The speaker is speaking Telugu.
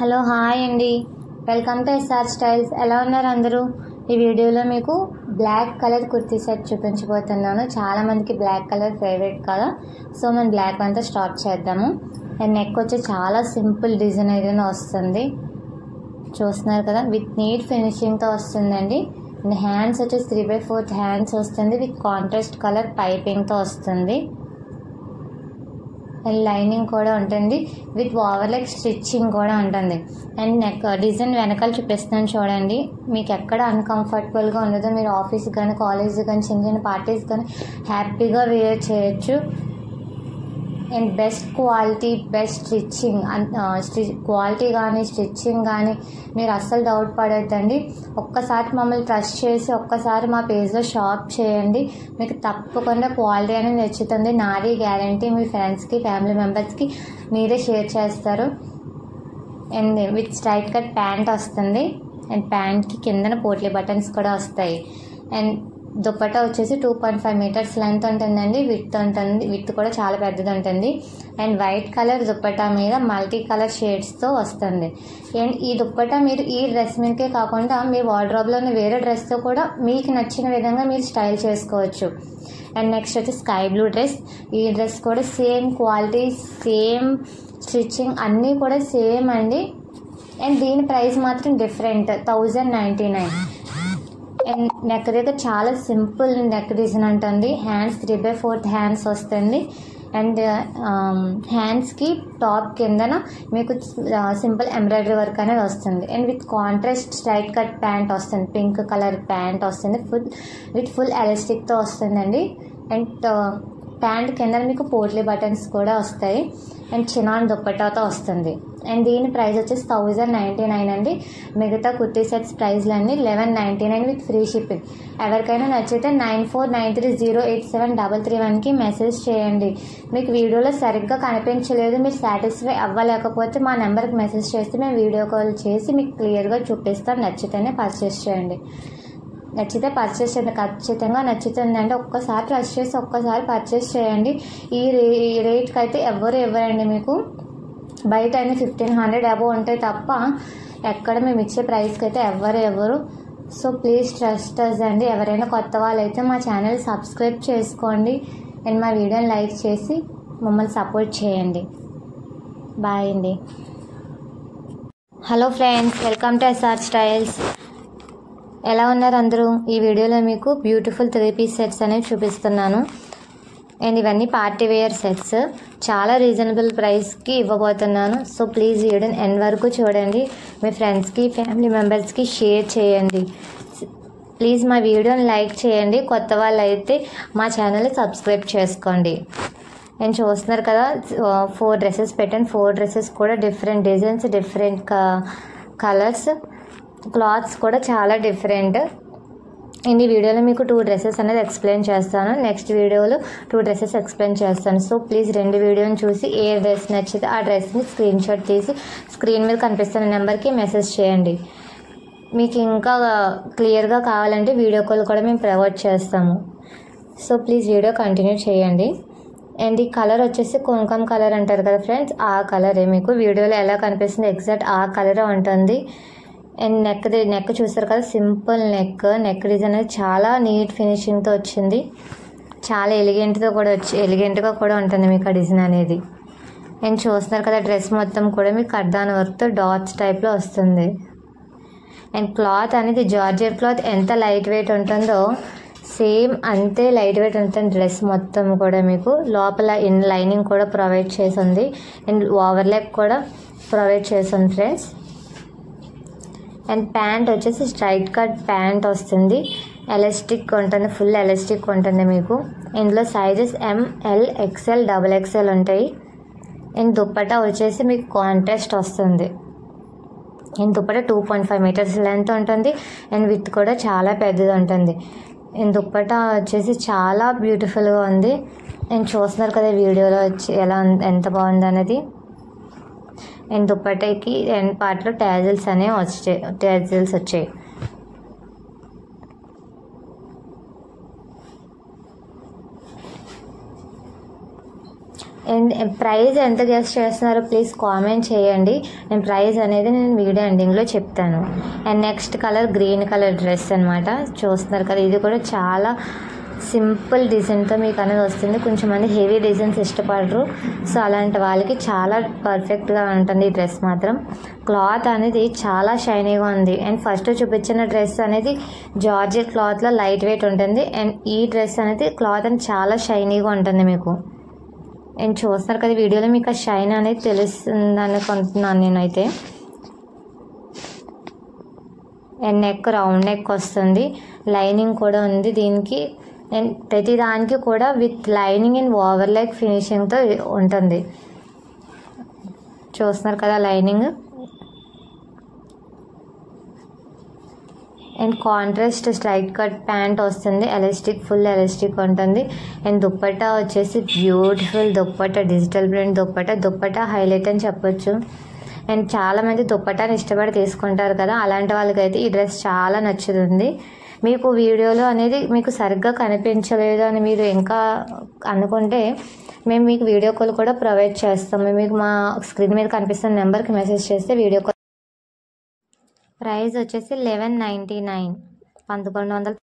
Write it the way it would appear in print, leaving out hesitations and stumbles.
హలో హాయ్ అండి, వెల్కమ్ టు ఎస్ఆర్ స్టైల్స్. ఎలా ఉన్నారు అందరూ? ఈ వీడియోలో మీకు బ్లాక్ కలర్ కుర్తీ సెట్ చూపించబోతున్నాను. చాలామందికి బ్లాక్ కలర్ ఫేవరెట్ కదా, సో మనం బ్లాక్ అంతా స్టార్ట్ చేద్దాము. అండ్ నెక్ వచ్చి చాలా సింపుల్ డిజైన్ అయితే వస్తుంది, చూస్తున్నారు కదా, విత్ నీట్ ఫినిషింగ్తో వస్తుందండి. అండ్ హ్యాండ్స్ వచ్చేసి 3/4 హ్యాండ్స్ వస్తుంది, విత్ కాంట్రాస్ట్ కలర్ పైపింగ్తో వస్తుంది. అండ్ లైనింగ్ కూడా ఉంటుంది, విత్ ఓవర్లెగ్ స్టిచ్చింగ్ కూడా ఉంటుంది. అండ్ నెక్ డిజైన్ వెనకాల చూపిస్తున్నాను చూడండి, మీకు ఎక్కడ అన్కంఫర్టబుల్గా ఉండదు. మీరు ఆఫీస్ కానీ కాలేజ్ కానీ చిన్న చిన్న పార్టీస్ కానీ హ్యాపీగా వేర్ చేయొచ్చు. And best quality, best stitching, quality కానీ స్టిచ్చింగ్ కానీ మీరు అస్సలు డౌట్ పడొద్దండి. ఒక్కసారి మమ్మల్ని ట్రస్ట్ చేసి ఒక్కసారి మా పేజ్లో షాప్ చేయండి, మీకు తప్పకుండా క్వాలిటీ అనేది నచ్చుతుంది. నాది గ్యారంటీ. మీ ఫ్రెండ్స్కి, ఫ్యామిలీ మెంబర్స్కి మీరే షేర్ చేస్తారు. And with straight cut pant వస్తుంది. అండ్ ప్యాంట్కి కిందన పోట్లీ బటన్స్ కూడా వస్తాయి. అండ్ దుపట్టా వచ్చేసి 2.5 మీటర్స్ లెంత్ ఉంటుందండి, విత్ ఉంటుంది, విత్ కూడా చాలా పెద్దది ఉంటుంది. అండ్ వైట్ కలర్ దుపట్టా మీద మల్టీ కలర్ షేడ్స్తో వస్తుంది. అండ్ ఈ దుపట్టా మీరు ఈ డ్రెస్ మీదకే కాకుండా మీ వార్డ్రోబ్లోని వేరే డ్రెస్తో కూడా మీకు నచ్చిన విధంగా మీరు స్టైల్ చేసుకోవచ్చు. అండ్ నెక్స్ట్ వచ్చి స్కై బ్లూ డ్రెస్. ఈ డ్రెస్ కూడా సేమ్ క్వాలిటీ, సేమ్ స్టిచ్చింగ్, అన్నీ కూడా సేమ్ అండి. అండ్ దీని ప్రైస్ మాత్రం డిఫరెంట్, 1099. అండ్ నెక్ దగ్గర చాలా సింపుల్ నెక్ డిజైన్ ఉంటుంది. హ్యాండ్స్ 3/4 హ్యాండ్స్ వస్తుంది. అండ్ హ్యాండ్స్కి టాప్ కిందన మీకు సింపుల్ ఎంబ్రాయిడరీ వర్క్ అనేది వస్తుంది. And with contrast straight cut pant వస్తుంది, పింక్ కలర్ ప్యాంట్ వస్తుంది, ఫుల్ ఎలాస్టిక్తో వస్తుందండి. అండ్ ప్యాంట్ కింద మీకు పోట్లీ బటన్స్ కూడా వస్తాయి. అండ్ చినాన్ దుప్పటాతో వస్తుంది. అండ్ దీని ప్రైస్ వచ్చేసి 1099 అండి. మిగతా కుర్తీ సెట్స్ ప్రైస్లన్నీ 1199 విత్ ఫ్రీ షిప్పింగ్. ఎవరికైనా నచ్చితే 9493087331కి మెసేజ్ చేయండి. మీకు వీడియోలో సరిగ్గా కనిపించలేదు, మీరు సాటిస్ఫై అవ్వలేకపోతే మా నెంబర్కి మెసేజ్ చేస్తే మేము వీడియో కాల్ చేసి మీకు క్లియర్గా చూపిస్తాం. నచ్చితేనే పర్చేస్ చేయండి. నచ్చితే పర్చేస్ చేయండి, ఖచ్చితంగా నచ్చుతుందండి. ఒక్కసారి ట్రస్ట్ చేసి ఒక్కసారి పర్చేస్ చేయండి. ఈ రేట్కి అయితే ఎవరు ఇవ్వరండి మీకు. బయట అయినా 1500 అబోవ్ ఉంటాయి తప్ప ఎక్కడ మేము ఇచ్చే ప్రైస్కి అయితే ఎవరు. సో ప్లీజ్ ట్రస్ట్ అస్ అండి. ఎవరైనా కొత్త వాళ్ళైతే మా ఛానల్ సబ్స్క్రైబ్ చేసుకోండి. అండ్ మా వీడియోని లైక్ చేసి మమ్మల్ని సపోర్ట్ చేయండి. బాయ్ అండి. Hello friends, welcome to SR styles. ఎలా ఉన్నారు అందరూ? ఈ వీడియోలో మీకు బ్యూటిఫుల్ 3 పీస్ సెట్స్ అనేవి చూపిస్తున్నాను. అండ్ ఇవన్నీ పార్టీ వేర్ సెట్స్, చాలా రీజనబుల్ ప్రైస్కి ఇవ్వబోతున్నాను. సో ప్లీజ్ వీడియోని ఎండ్ వరకు చూడండి, మీ ఫ్రెండ్స్కి, ఫ్యామిలీ మెంబర్స్కి షేర్ చేయండి. ప్లీజ్ మా వీడియోని లైక్ చేయండి. కొత్త వాళ్ళు అయితే మా ఛానల్ని సబ్స్క్రైబ్ చేసుకోండి. నేను చూస్తున్నారు కదా, 4 డ్రెస్సెస్ పెట్టాను. 4 డ్రెస్సెస్ కూడా different designs, different colours, clothes కూడా చాలా డిఫరెంట్. ఈ వీడియోలో మీకు 2 డ్రెస్సెస్ అనేది ఎక్స్ప్లెయిన్ చేస్తాను, నెక్స్ట్ వీడియోలో 2 డ్రెస్సెస్ ఎక్స్ప్లెయిన్ చేస్తాను. సో ప్లీజ్ 2 వీడియోని చూసి ఏ డ్రెస్ నచ్చితే ఆ డ్రెస్ని స్క్రీన్ షాట్ తీసి స్క్రీన్ మీద కనిపిస్తున్న నెంబర్కి మెసేజ్ చేయండి. మీకు ఇంకా క్లియర్గా కావాలంటే వీడియో కాల్ కూడా మేము ప్రొవైడ్ చేస్తాము. సో ప్లీజ్ వీడియో కంటిన్యూ చేయండి. అండ్ ఈ కలర్ వచ్చేసి కుంకుమ కలర్ అంటారు కదా ఫ్రెండ్స్, ఆ కలరే మీకు వీడియోలో ఎలా కనిపిస్తుంది ఎగ్జాక్ట్ ఆ కలరే ఉంటుంది. అండ్ నెక్ చూస్తారు కదా, సింపుల్ నెక్ డిజైన్ అనేది చాలా నీట్ ఫినిషింగ్తో వచ్చింది. చాలా ఎలిగెంట్గా కూడా ఉంటుంది మీకు ఆ డిజైన్ అనేది. అండ్ చూస్తున్నారు కదా, డ్రెస్ మొత్తం కూడా మీకు కర్దాన్ వర్క్తో డాట్స్ టైప్లో వస్తుంది. అండ్ క్లాత్ అనేది జార్జెట్ క్లాత్ ఎంత లైట్ వెయిట్ ఉంటుందో సేమ్ అంతే లైట్ వెయిట్ ఉంటుంది డ్రెస్ మొత్తం కూడా. మీకు లోపల లైనింగ్ కూడా ప్రొవైడ్ చేసింది. అండ్ ఓవర్లాక్ కూడా ప్రొవైడ్ చేసింది ఫ్రెండ్స్. అండ్ ప్యాంట్ వచ్చేసి స్ట్రైట్ కట్ ప్యాంట్ వస్తుంది, ఎలాస్టిక్ ఉంటుంది, ఫుల్ ఎలాస్టిక్ ఉంటుంది మీకు. ఇందులో సైజెస్ ML, XL, XXL ఉంటాయి. అండ్ దుప్పట్టా వచ్చేసి మీకు కాంట్రాస్ట్ వస్తుంది. అండ్ దుప్పట్టా 2.5 మీటర్స్ లెంత్ ఉంటుంది. అండ్ విత్ కూడా చాలా పెద్దది ఉంటుంది. అండ్ దుప్పట్టా వచ్చేసి చాలా బ్యూటిఫుల్గా ఉంది. అండ్ చూస్తున్నారు కదా వీడియోలో వచ్చి ఎంత బాగుంది అనేది. అండ్ దుప్పటాకి ఎండ్ పార్ట్లో ట్యాజిల్స్ వచ్చాయి. అండ్ ప్రైస్ ఎంత గెస్ట్ చేస్తున్నారో ప్లీజ్ కామెంట్ చేయండి. నేను ప్రైస్ అనేది నేను వీడియో ఎండింగ్లో చెప్తాను. And next colour green colour dress అనమాట. చూస్తున్నారు కదా, ఇది కూడా చాలా సింపుల్ డిజైన్తో మీకు అనేది వస్తుంది. కొంచెం మంది హెవీ డిజైన్స్ ఇష్టపడరు, సో అలాంటి వాళ్ళకి చాలా పర్ఫెక్ట్గా ఉంటుంది ఈ డ్రెస్ మాత్రం. క్లాత్ అనేది చాలా షైనీగా ఉంది. అండ్ ఫస్ట్ చూపించిన డ్రెస్ అనేది జార్జెట్ క్లాత్లో లైట్ వెయిట్ ఉంటుంది. అండ్ ఈ డ్రెస్ అనేది క్లాత్ అనేది చాలా షైనీగా ఉంటుంది మీకు. అండ్ చూస్తున్నారు కదా వీడియోలో మీకు ఆ షైన్ అనేది తెలుస్తుంది అనుకుంటున్నాను నేనైతే. అండ్ నెక్ రౌండ్ నెక్ వస్తుంది, లైనింగ్ కూడా ఉంది దీనికి. అండ్ ప్రతి దానికి కూడా with lining and over like ఫినిషింగ్తో ఉంటుంది. చూస్తున్నారు కదా lining. And contrast straight cut pant వస్తుంది, ఎలాస్టిక్ ఫుల్ ఎలాస్టిక్ ఉంటుంది. అండ్ దుప్పట్టా వచ్చేసి beautiful dupatta, digital print dupatta highlight అని చెప్పొచ్చు. అండ్ చాలామంది దుప్పట్టాని ఇష్టపడి తీసుకుంటారు కదా, అలాంటి వాళ్ళకైతే ఈ డ్రెస్ చాలా నచ్చుతుంది. మీకు వీడియోలో అనేది మీకు సరిగ్గా కనిపించలేదు అని మీరు ఇంకా అనుకుంటే మేము మీకు వీడియో కాల్ కూడా ప్రొవైడ్ చేస్తాము. మీకు మా స్క్రీన్ మీద కనిపిస్తున్న నెంబర్కి మెసేజ్ చేస్తే వీడియో కాల్. ప్రైస్ వచ్చేసి 1199, 1199